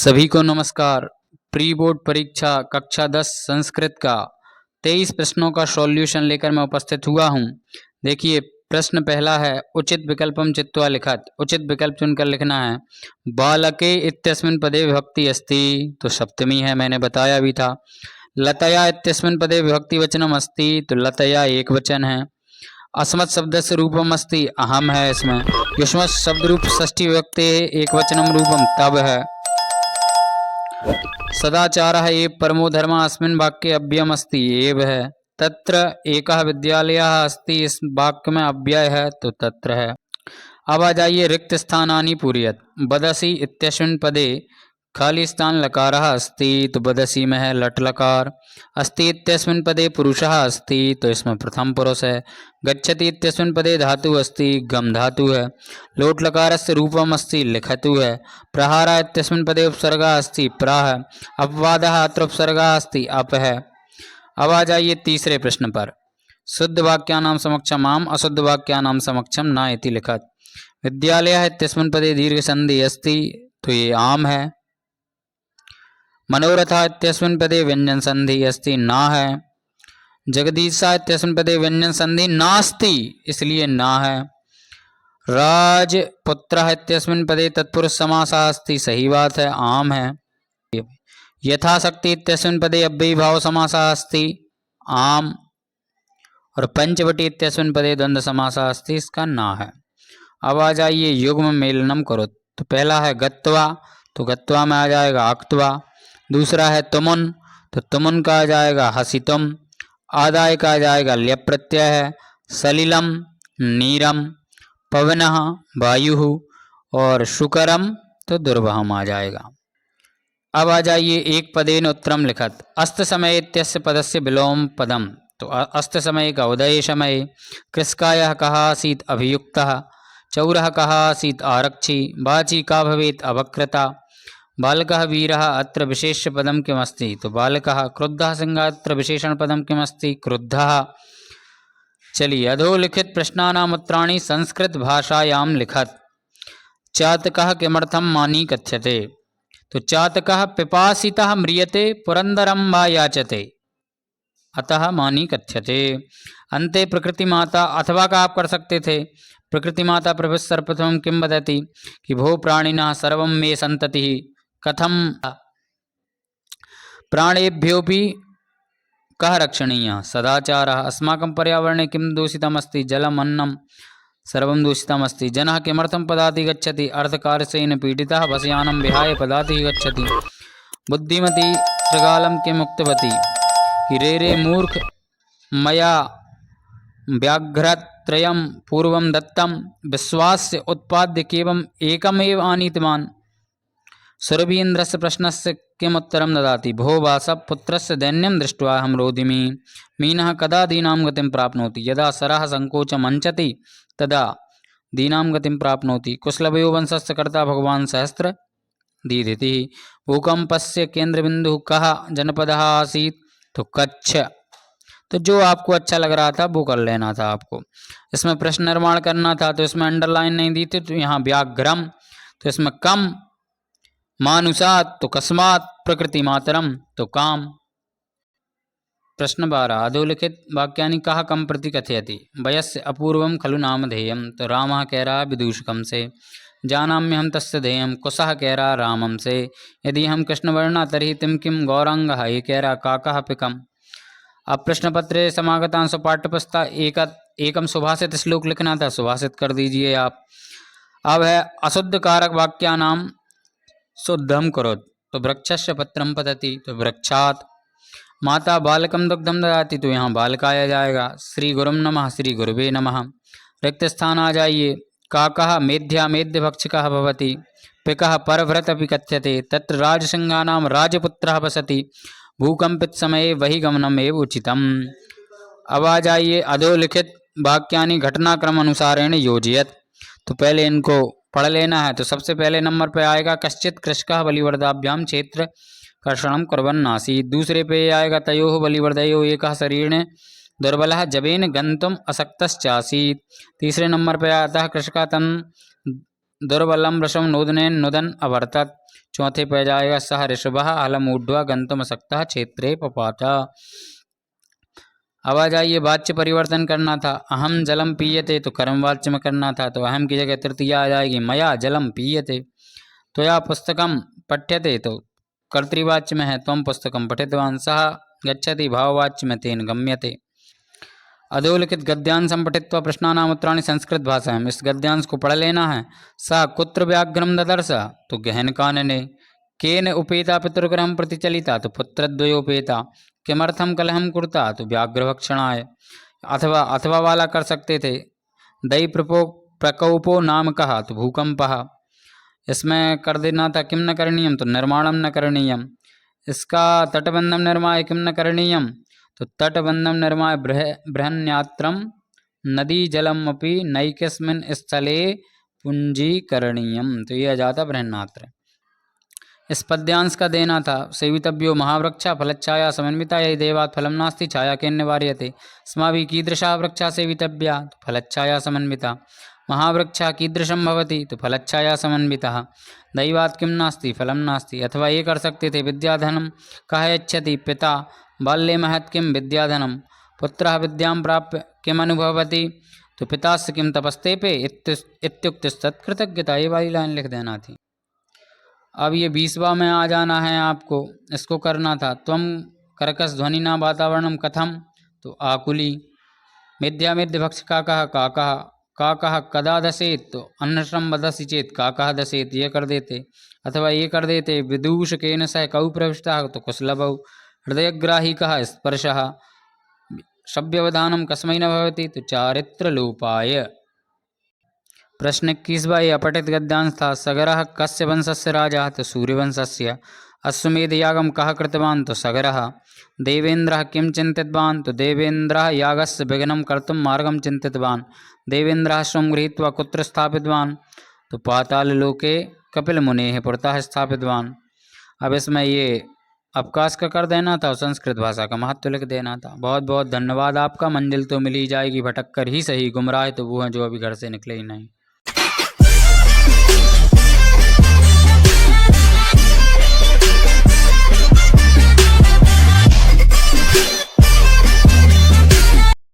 सभी को नमस्कार। प्री बोर्ड परीक्षा कक्षा 10 संस्कृत का 23 प्रश्नों का सॉल्यूशन लेकर मैं उपस्थित हुआ हूँ। देखिए, प्रश्न पहला है, उचित विकल्पम चित्वा लिखत। उचित विकल्प चुनकर लिखना है। बालके इत्यस्मिन् पदे विभक्ति अस्ति, तो सप्तमी है, मैंने बताया भी था। लतया इत्यस्मिन् पदे विभक्ति वचनम अस्ति, तो लतया एक वचन है। अस्मत् शब्दस्य रूपम अस्ति, अहम है इसमें। युष्मत् शब्द रूप षष्ठी विभक्ति एक वचनम रूपम तब है। सदाचारः एव परमो धर्मः अस्मिन् वाक्ये अव्ययम् अस्ति, एव है। तत्र एकः विद्यालयः अस्ति, इस वाक्य में अव्यय है तो तत्र है। अब आ जाइए, रिक्त स्थानानि पूरयत। बदसि इत्यस्मिन् पदे खाली स्थान लकारः अस्ति, तो बदसि में है लट लकार। अस्ति इत्यस्मिन् पदे पुरुषः अस्ति, तो इसमें प्रथम पुरुष है। गच्छति इत्यस्मिन् पदे धातु अस्ति, गम धातु है। लोट लकारस्य रूपम अस्ति, लिखतु है। प्रहारः इत्यस्मिन् पदे उपसर्गः अस्ति, प्रा है। अपवादः अत्र उपसर्गः अस्ति, अप है। अब आ जाइए तीसरे प्रश्न पर। शुद्ध वाक्यानां समक्षम आम, अशुद्ध वाक्यानां समक्षम न इति लिखत। विद्यालयः इत्यस्मिन् पदे दीर्घ संधि अस्ति, तो ये आम है। मनोरथः इत्यस्मिन् पदे व्यंजन संधि अस्ति, ना है। जगदीशः इत्यस्मिन् पदे व्यंजन संधि नास्ति, इसलिए ना है। राजपुत्रः इत्यस्मिन् पदे तत्पुरुष समासः अस्ति, सही बात है, आम है। यथाशक्ति इत्यस्मिन् पदे अव्ययी भाव समासः अस्ति, आम। और पंचवटी इत्यस्मिन् पदे द्वंद्व समासः अस्ति, इसका ना है। अब आ जाइए, युग्म मेलनम करो। तो पहला है गत्वा, तो गत्वा में आ जाएगा अक्त्वा। दूसरा है तुमुन, तो तुमुन का आ जाएगा हसितुम। आदाय का आ जाएगा ल्यप प्रत्यय है। सलिलम नीरम, पवनः वायु, और शुकरम तो दुर्वहम आ जाएगा। अब आ जाइए, एक पदेन उत्तरम लिखत। अस्त समय इत्यस्य पदस्य विलोम पदम, तो अस्त समय का उदय समय। कृषकायः कः आसीत् अभियुक्तः। चौरः कः आसीत् आरक्षी। वाची का भवेत् अवक्रता। बालकः वीरः अत्र विशेष्य पदम किमस्ति, तो बालकः। क्रुद्धः सिंहः अत्र विशेषण पदम किमस्ति, क्रुद्धः। चलिए, अधोलिखित प्रश्नानाम् उत्तराणि संस्कृत भाषायां लिखत। चातकः किमर्थं मानी कथ्यते, तो चातकः पिपासितः म्रियते पुरंदरं वा याचते, अतः मानी कथ्यते। अन्ते प्रकृति माता, अथवा का आप कर सकते थे। प्रकृति माता सर्वप्रथमं किं वदति कि भो प्राणिनः सर्वं मे सन्ततिः कथम प्राणेभ्योऽपि कः रक्षणीयः सदाचारः। अस्माकं पर्यावरणे किं दूषितमस्ति, जलम् अन्नं सर्वं दूषितमस्ति। जनः किमर्थं पदाति गच्छति, अर्थकारसेन पीडितः बसयानं विहाय पदाति गच्छति। बुद्धिमती त्रिगालं किम् उक्तवती कि रे रे मूर्ख, मया व्याघ्रत्रयं पूर्वं दत्तं, विश्वास्य उत्पाद्य केवलम् एकमेव आनीतवान्। सुरभीन्द्रस्य प्रश्नस्य किम् उत्तरं ददाति, भो वासव पुत्रस्य दैन्यं दृष्ट्वा अहं रोदिमि। मीनः कदा दीनां गतिं प्राप्नोति, यदा सरः संकोचं मंचति तदा दीनां गतिं प्राप्नोति। कुशलवयो वंशस्य कर्ता भगवान् सहस्रदीधितिः। भूकंपस्य केंद्रबिंदुः कः जनपदः आसीत्, तो कच्छ। तो जो आपको अच्छा लग रहा था वो कर लेना था आपको। इसमें प्रश्न निर्माण करना था, तो इसमें अंडरलाइन नहीं दी थी, तो यहाँ व्याघ्रम, तो इसमें कम। मानुषात्, तो कस्मात्। प्रकृति मातरम, तो काम। प्रश्न 12, अधोलिखित वाक्यानि कः कम प्रति कथयति। वयस्य अपूर्वं खलु नामधेयं, तो रामः कह रहा विदूषकम से। जानाम्यहं तस्य ध्येयं, कुशः कह रहा रामम से। यदि हम कृष्णवर्णा तर्हि तिम किम गौरांगः, ये कह रहा काकः पिकम। अब प्रश्न पत्रे समागतांश पाठ्यपुस्तक एकम सुभाषित श्लोक लिखना था, सुभाषित कर दीजिए आप। अब है अशुद्ध कारक वाक्यानाम शुद्धम करो, तो वृक्षस्य पत्रम पतति, तो वृक्षात्। माता बालकम दुग्धम ददाति, तो यहाँ बालकाय जाएगा। श्री गुरुम नमः, श्री गुरुवे नमः। रिक्त स्थान आ जाइए। काकः मेध्या मेध्य भक्षकः भवति। पिकः परभृत अपि कथ्यते, तत्र राजसिंहानां राजपुत्रः वसति। भूकंपित समये वही गमनम एव उचितम। अब आ जाइए, अधोलिखित वाक्यानि घटनाक्रम अनुसारेण योजयत। तो पहले इनको पढ़ लेना है। तो सबसे पहले नंबर पे आएगा कश्चित कृषकः बलिवर्दाभ्याम क्षेत्र कर्षणं कुर्वन् आसीत्। दूसरे पे आएगा तयोः बलिवर्दयोः एकः शरीरेण दुर्बलः जवेन गन्तुम् असक्तश्चासीत्। तीसरे नंबर पे आता है कृषकः तं दुर्बलं वृषं नोदनेन नुदन् अवर्तत। चौथे पे जाएगा सह ऋषभः अलमूढ़वा गंतुमशक्तः क्षेत्रे पपात। अब आ जाइए वाच्य परिवर्तन करना था। अहम जलम पीयते तो कर्मवाच्य में करना था, तो अहम की जगह तृतीया आ जाएगी मया जलम पीयते। तो या पुस्तकम पठ्यते तो कर्तृवाच्य में है त्वम पुस्तकम पठितवान। सह गच्छति भाववाच्य में तेन गम्यते। अधोलिखित गद्यांश संपठित्वा प्रश्नानाम उत्तराणि संस्कृत भाषा में। इस गद्यांश को पढ़ लेना है। स कुत्र व्याघ्रम ददर्श तो गहन कानने। केन उपेता पितृगृहं प्रति चलिता तो पुत्रद्वयोपेता। किमर्थम कलहम कुर्ता तो व्याघ्रभक्षणाय। अथवा वाला कर सकते थे। दई प्रकोपो नाम कहा तो भूकंपः। इसमें कर देना था किम न करणीयम तो निर्माणम न करणीयम। इसका तटबंधम निर्माय किम न करणीयम तो तटबंधम निर्माय बृहन्यात्रम नदी जलम अपि नैकस्मिन् स्थले पुंजीकरणीयम। तो यह जाता बृहन्नात्र। इस पद्यांश का देना था सेवितव्यो महावृक्षा फलच्छाया समन्विता यही देवात् फलम नास्ति छाया के निवार्यते। अस्माभिः कीदृशा वृक्षा सेवितव्या तो फलच्छाया समन्विता। महावृक्षा कीदृशं भवति तो फलच्छाया समन्वितः। दैवात् किं नास्ति फलं नास्ति। अथवा ये कर सकते थे विद्याधनं कः यच्छति पिता बाल्ये महत् किं विद्याधनं। पुत्रः विद्यां प्राप्य किम् अनुभवति तो पितास्य किं तपस्तेपे इत्युक्तस्तत्कृतज्ञता। ये वाली लाइन लिख देना थी। अब ये 20वां में आ जाना है आपको। इसको करना था त्वम कर्कश ध्वनिना वातावरणम कथम तो आकुली। मिथ्या मिथ्य भक्ष काकः काकः कदा दशेत तो अन्नश्रम वदसि चेत काकः दशेत। ये कर देते। अथवा ये कर देते विदूषकेन सह कौ प्रविष्टः तो कुशलभौ। हृदयग्राही कः स्पर्शः। शव्यवधानम कस्मै न भवति तो चारित्रलोपाय। प्रश्न 21वां ये अपठित गद्यांश था। सगरः कस्य वंशस्य राजा तो सूर्यवंशस्य। अश्वमेध यागम कः कृतवान् तो सगरः। देवेन्द्रः किं चिन्तितवान् तो देवेन्द्रः यागस्य विघ्नं कर्तुं मार्गं चिन्तितवान्। देवेन्द्रः अश्वं गृहीत्वा कुत्र स्थापितवान् तो पाताललोके कपिलमुनेः पुरतः स्थापितवान्। अब इसमें ये अवकाश का कर देना था और संस्कृत भाषा का महत्व लिख देना था। बहुत बहुत धन्यवाद आपका। मंजिल तो मिल ही जाएगी, भटक कर ही सही, गुमराह तो वो हैं जो अभी घर से निकले ही नहीं।